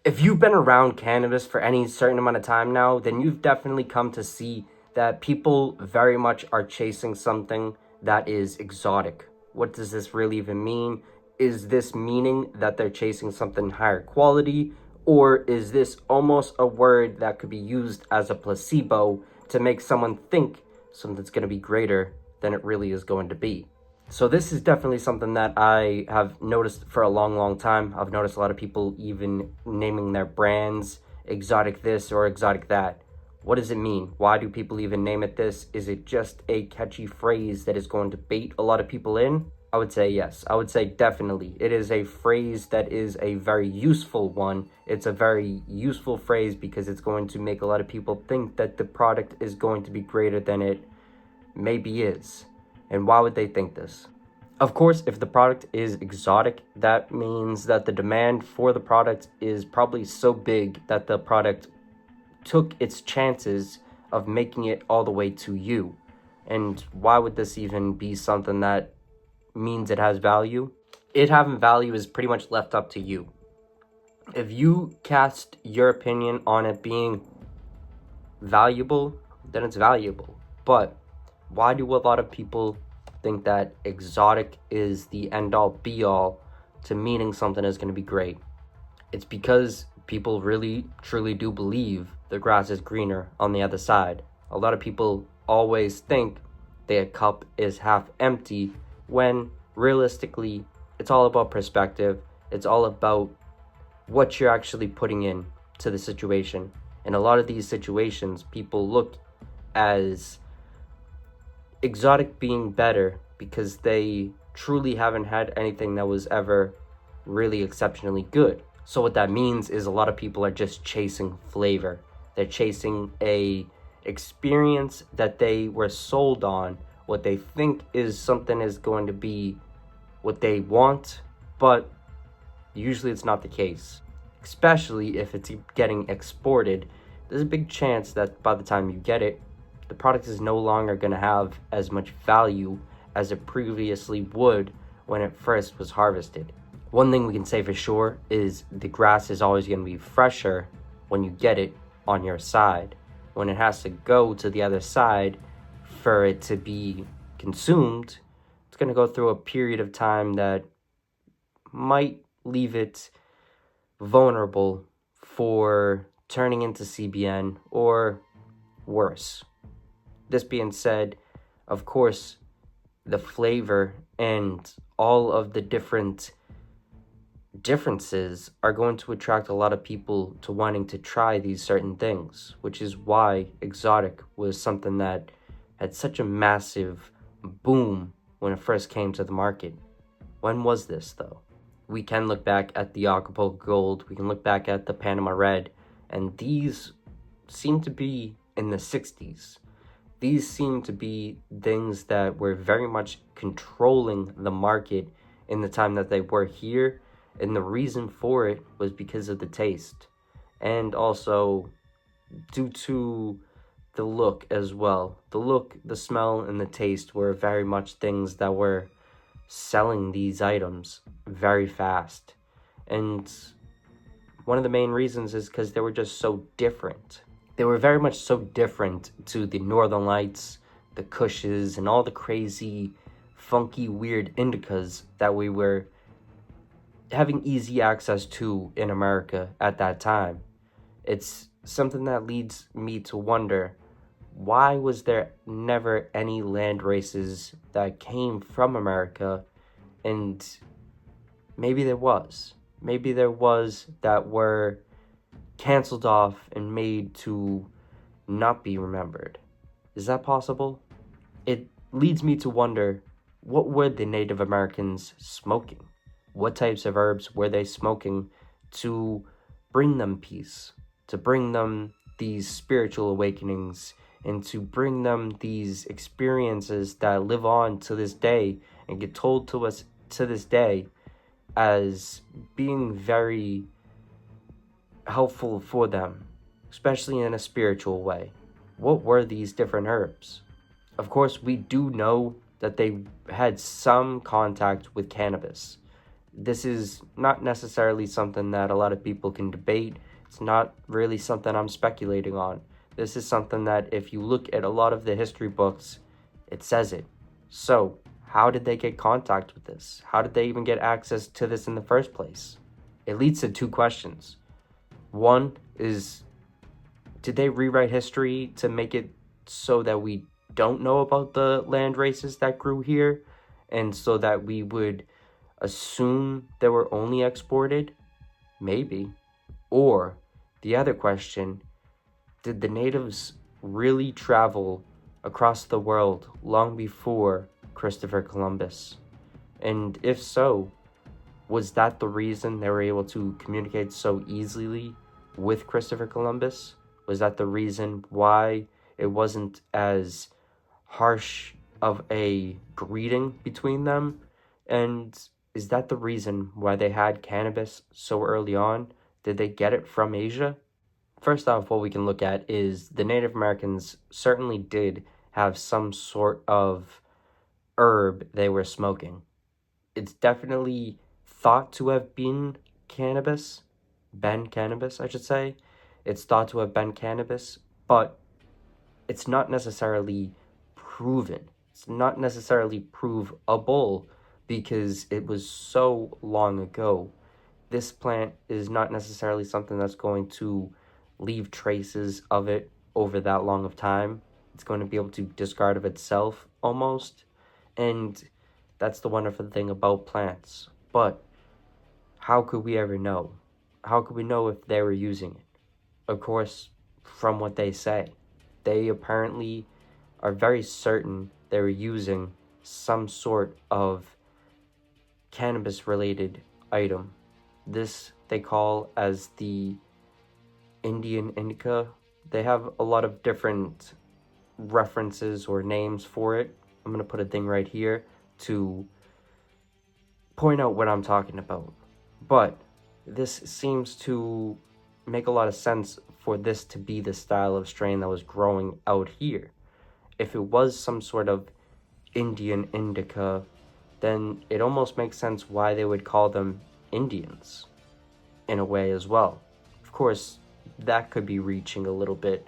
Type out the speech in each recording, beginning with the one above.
If you've been around cannabis for any certain amount of time now, then you've definitely come to see that people very much are chasing something that is exotic. What does this really even mean? Is this meaning that they're chasing something higher quality? Or is this almost a word that could be used as a placebo to make someone think something's going to be greater than it really is going to be? So this is definitely something that I have noticed for a long time. I've noticed a lot of people even naming their brands exotic this or exotic that. What does it mean? Why do people even name it this? Is it just a catchy phrase that is going to bait a lot of people in? I would say yes. I would say definitely. It is a phrase that is a very useful one. It's a very useful phrase because it's going to make a lot of people think that the product is going to be greater than it maybe is. And why would they think this? Of course, if the product is exotic, that means that the demand for the product is probably so big that the product took its chances of making it all the way to you. And why would this even be something that means it has value? It having value is pretty much left up to you. If you cast your opinion on it being valuable, then it's valuable. But why do a lot of people think that exotic is the end-all be-all to meaning something is going to be great? It's because people really truly do believe the grass is greener on the other side. A lot of people always think their cup is half empty when realistically it's all about perspective. It's all about what you're actually putting in to the situation. In a lot of these situations, people look as exotic being better because they truly haven't had anything that was ever really exceptionally good. So what that means is a lot of people are just chasing flavor. They're chasing a experience that they were sold on, what they think is something is going to be what they want, but usually it's not the case. Especially if it's getting exported, there's a big chance that by the time you get it, the product is no longer going to have as much value as it previously would when it first was harvested. One thing we can say for sure is the grass is always going to be fresher when you get it on your side. When it has to go to the other side for it to be consumed, it's going to go through a period of time that might leave it vulnerable for turning into CBN or worse. This being said, of course, the flavor and all of the differences are going to attract a lot of people to wanting to try these certain things, which is why exotic was something that had such a massive boom when it first came to the market. When was this, though? We can look back at the Acapulco Gold, we can look back at the Panama Red, and these seem to be in the 60s. These seem to be things that were very much controlling the market in the time that they were here, and the reason for it was because of the taste, and also due to the look as well. The look, the smell, and the taste were very much things that were selling these items very fast. And one of the main reasons is because they were just so different. They were very much so different to the Northern Lights, the Kushes, and all the crazy, funky, weird indicas that we were having easy access to in America at that time. It's something that leads me to wonder, why was there never any land races that came from America? And maybe there was. Maybe there was that were canceled off and made to not be remembered. Is that possible? It leads me to wonder, what were the Native Americans smoking? What types of herbs were they smoking to bring them peace, to bring them these spiritual awakenings, and to bring them these experiences that live on to this day and get told to us to this day as being very helpful for them, especially in a spiritual way? What were these different herbs? Of course, we do know that they had some contact with cannabis. This is not necessarily something that a lot of people can debate. It's not really something I'm speculating on. This is something that if you look at a lot of the history books, it says it. So, how did they get contact with this? How did they even get access to this in the first place? It leads to two questions. One is, did they rewrite history to make it so that we don't know about the land races that grew here, and so that we would assume they were only exported? Maybe. Or the other question, did the natives really travel across the world long before Christopher Columbus? And if so, was that the reason they were able to communicate so easily with Christopher Columbus? Was that the reason why it wasn't as harsh of a greeting between them? And is that the reason why they had cannabis so early on? Did they get it from Asia? First off, what we can look at is the Native Americans certainly did have some sort of herb they were smoking. It's definitely thought to have been cannabis, I should say. It's thought to have been cannabis, but it's not necessarily proven. It's not necessarily provable because it was so long ago. This plant is not necessarily something that's going to leave traces of it over that long of time. It's going to be able to discard of itself almost. And that's the wonderful thing about plants. But how could we ever know? How could we know if they were using it? Of course, from what they say. They apparently are very certain they were using some sort of cannabis-related item. This they call as the Indian indica. They have a lot of different references or names for it. I'm going to put a thing right here to point out what I'm talking about. But this seems to make a lot of sense for this to be the style of strain that was growing out here. If it was some sort of Indian indica, then it almost makes sense why they would call them Indians in a way as well. Of course, that could be reaching a little bit.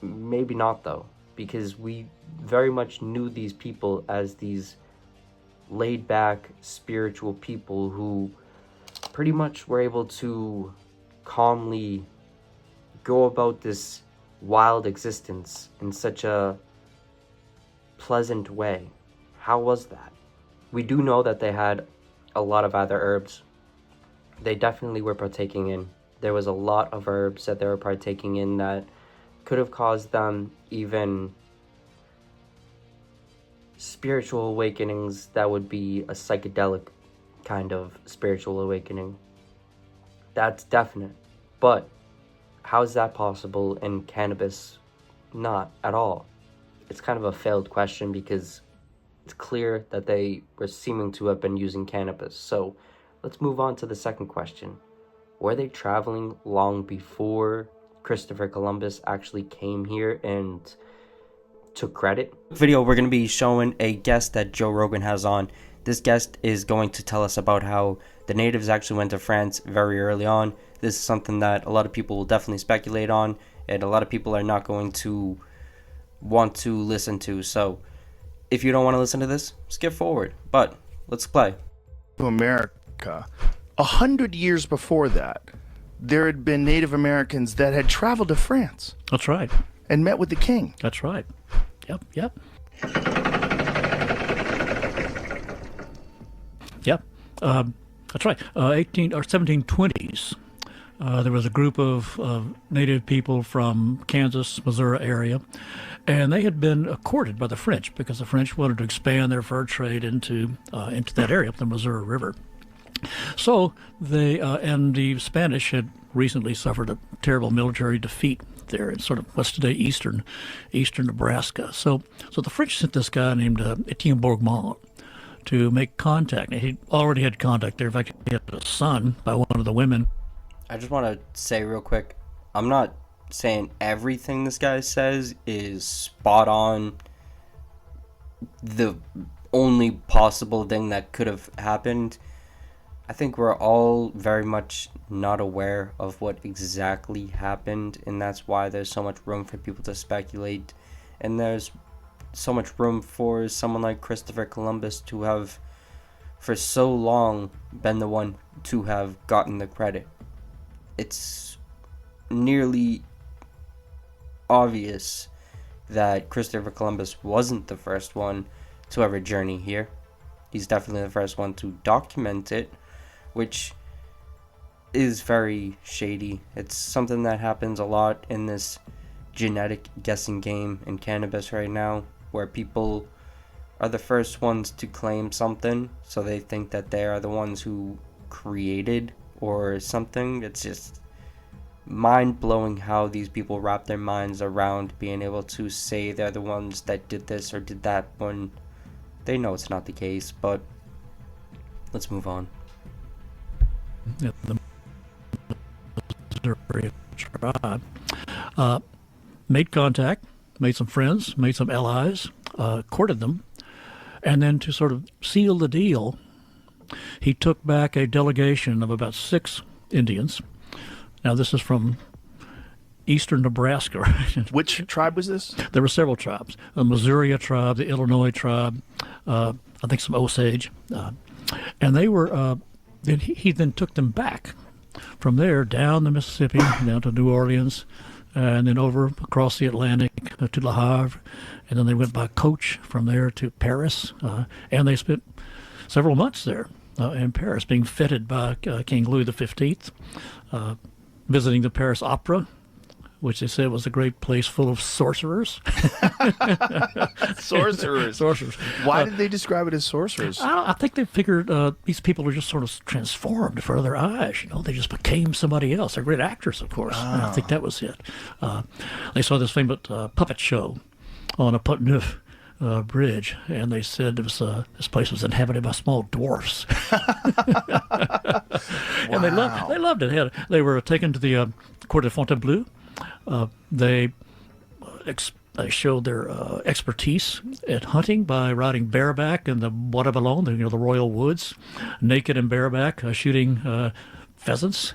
Maybe not though, because we very much knew these people as these laid back spiritual people who pretty much were able to calmly go about this wild existence in such a pleasant way. How was that? We do know that they had a lot of other herbs. They definitely were partaking in. There was a lot of herbs that they were partaking in that could have caused them even spiritual awakenings that would be a psychedelic kind of spiritual awakening. That's definite. But how is that possible in cannabis? Not at all. It's kind of a failed question because it's clear that they were seeming to have been using cannabis. So let's move on to the second question. Were they traveling long before Christopher Columbus actually came here and took credit? Video, we're going to be showing a guest that Joe Rogan has on. This guest is going to tell us about how the natives actually went to France very early on. This is something that a lot of people will definitely speculate on, and a lot of people are not going to want to listen to. So if you don't want to listen to this, skip forward. But let's play. America. 100 years before that, there had been Native Americans that had traveled to France. That's right. And met with the king. That's right. Yep. Yep. That's right. 18 or 1720s. There was a group of native people from Kansas, Missouri area, and they had been courted by the French because the French wanted to expand their fur trade into that area up the Missouri River. So they and the Spanish had recently suffered a terrible military defeat there in sort of what's today eastern Nebraska. So the French sent this guy named Etienne Bourgmont to make contact. He already had contact there. In fact, he had a son by one of the women. I just want to say real quick, I'm not saying everything this guy says is spot on the only possible thing that could have happened. I think we're all very much not aware of what exactly happened, and that's why there's so much room for people to speculate, and there's so much room for someone like Christopher Columbus to have, for so long, been the one to have gotten the credit. It's nearly obvious that Christopher Columbus wasn't the first one to ever journey here. He's definitely the first one to document it, which is very shady. It's something that happens a lot in this genetic guessing game in cannabis right now, where people are the first ones to claim something, so they think that they are the ones who created or something. It's just mind-blowing how these people wrap their minds around being able to say they're the ones that did this or did that when they know it's not the case. But let's move on. Yeah, the Missouri tribe made contact, made some friends, made some allies, courted them, and then to sort of seal the deal, he took back a delegation of about 6 Indians. Now, this is from eastern Nebraska. Which tribe was this? There were several tribes: the Missouri tribe, the Illinois tribe, I think some Osage, and they were. Then he then took them back from there down the Mississippi, down to New Orleans, and then over across the Atlantic to Le Havre, and then they went by coach from there to Paris, and they spent several months there in Paris, being feted by King Louis XV, visiting the Paris Opera, which they said was a great place full of sorcerers. Sorcerers. Why did they describe it as sorcerers? I think they figured these people were just sort of transformed before their eyes. You know, they just became somebody else. They're great actors, of course. And I think that was it. They saw this famous puppet show on a Pont Neuf bridge, and they said it was this place was inhabited by small dwarfs. And they loved it. They were taken to the Court of Fontainebleau. They showed their expertise at hunting by riding bareback in the Bois de Boulogne, the royal woods, naked and bareback, shooting pheasants.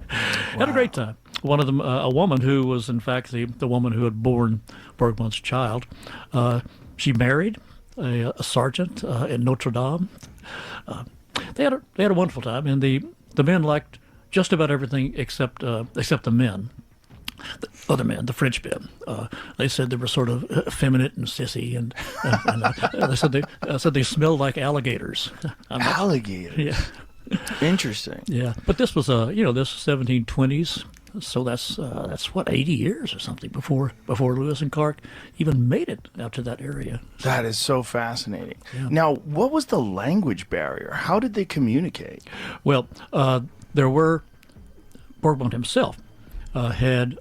Had a great time. One of them, a woman who was in fact the woman who had borne Bourbont's child, she married a sergeant in Notre Dame. They had a wonderful time, and the men liked just about everything except the men. The other men, the French men, they said they were sort of effeminate and sissy, and they said they smelled like alligators. Alligators. Yeah. Interesting. Yeah, but this was this 1720s, so that's what 80 years or something before Lewis and Clark even made it out to that area. That is so fascinating. Yeah. Now, what was the language barrier? How did they communicate? Well, there were Bourbont himself had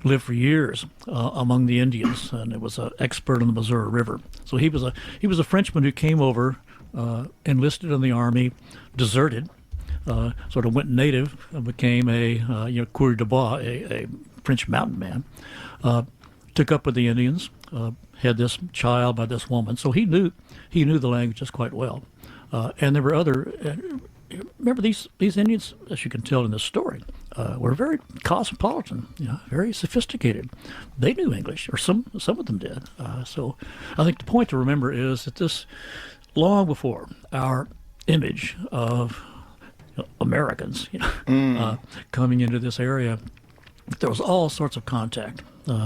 lived for years among the Indians, and it was an expert on the Missouri River. So he was a Frenchman who came over, enlisted in the army, deserted, sort of went native, and became a coureur de bois, a French mountain man. Took up with the Indians, had this child by this woman. So he knew the languages quite well, and there were other. Remember, these Indians, as you can tell in this story, were very cosmopolitan, very sophisticated. They knew English, or some of them did. So I think the point to remember is that this, long before our image of Americans coming into this area, there was all sorts of contact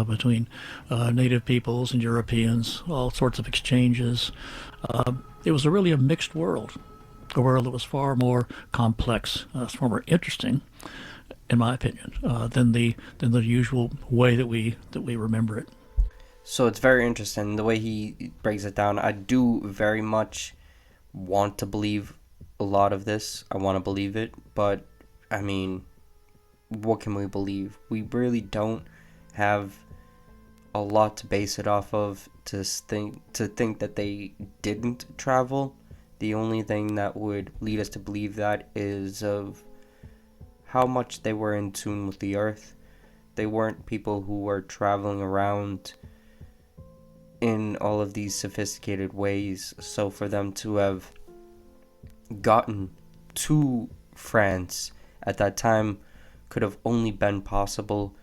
between native peoples and Europeans, all sorts of exchanges. It was really a mixed world. A world that was far more complex, far more interesting, in my opinion, than the usual way that we remember it. So it's very interesting the way he breaks it down. I do very much want to believe a lot of this. I want to believe it, but I mean, what can we believe? We really don't have a lot to base it off of to think that they didn't travel. The only thing that would lead us to believe that is of how much they were in tune with the earth. They weren't people who were traveling around in all of these sophisticated ways. So for them to have gotten to France at that time could have only been possible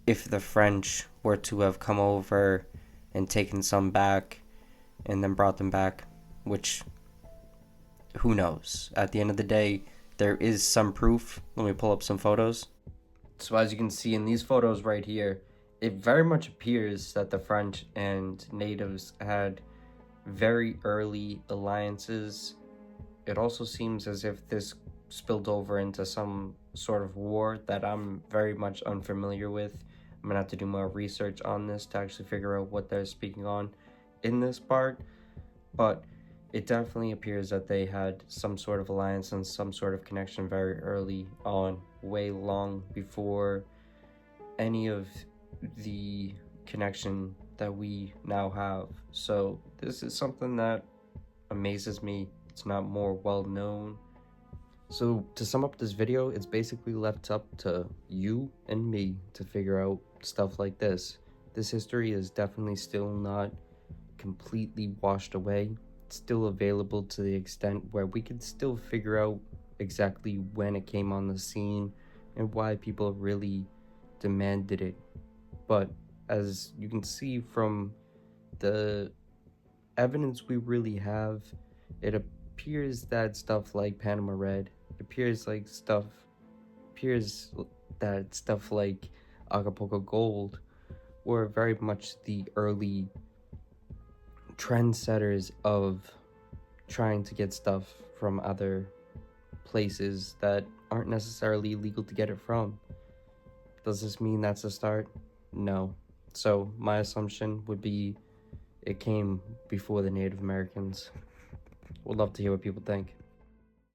if the French were to have come over and taken some back and then brought them back, which, who knows? At the end of the day, there is some proof. Let me pull up some photos. So as you can see in these photos right here, it very much appears that the French and natives had very early alliances. It also seems as if this spilled over into some sort of war that I'm very much unfamiliar with. I'm gonna have to do more research on this to actually figure out what they're speaking on in this part, but it definitely appears that they had some sort of alliance and some sort of connection very early on, way long before any of the connection that we now have. So this is something that amazes me. It's not more well known. So to sum up this video, it's basically left up to you and me to figure out stuff like this. This history is definitely still not completely washed away. It's still available to the extent where we can still figure out exactly when it came on the scene and why people really demanded it. But as you can see from the evidence we really have, it appears that stuff like Panama Red, it appears that stuff like Acapulco Gold were very much the early trendsetters of trying to get stuff from other places that aren't necessarily legal to get it from. Does this mean that's a start? No. So my assumption would be it came before the Native Americans. Would love to hear what people think.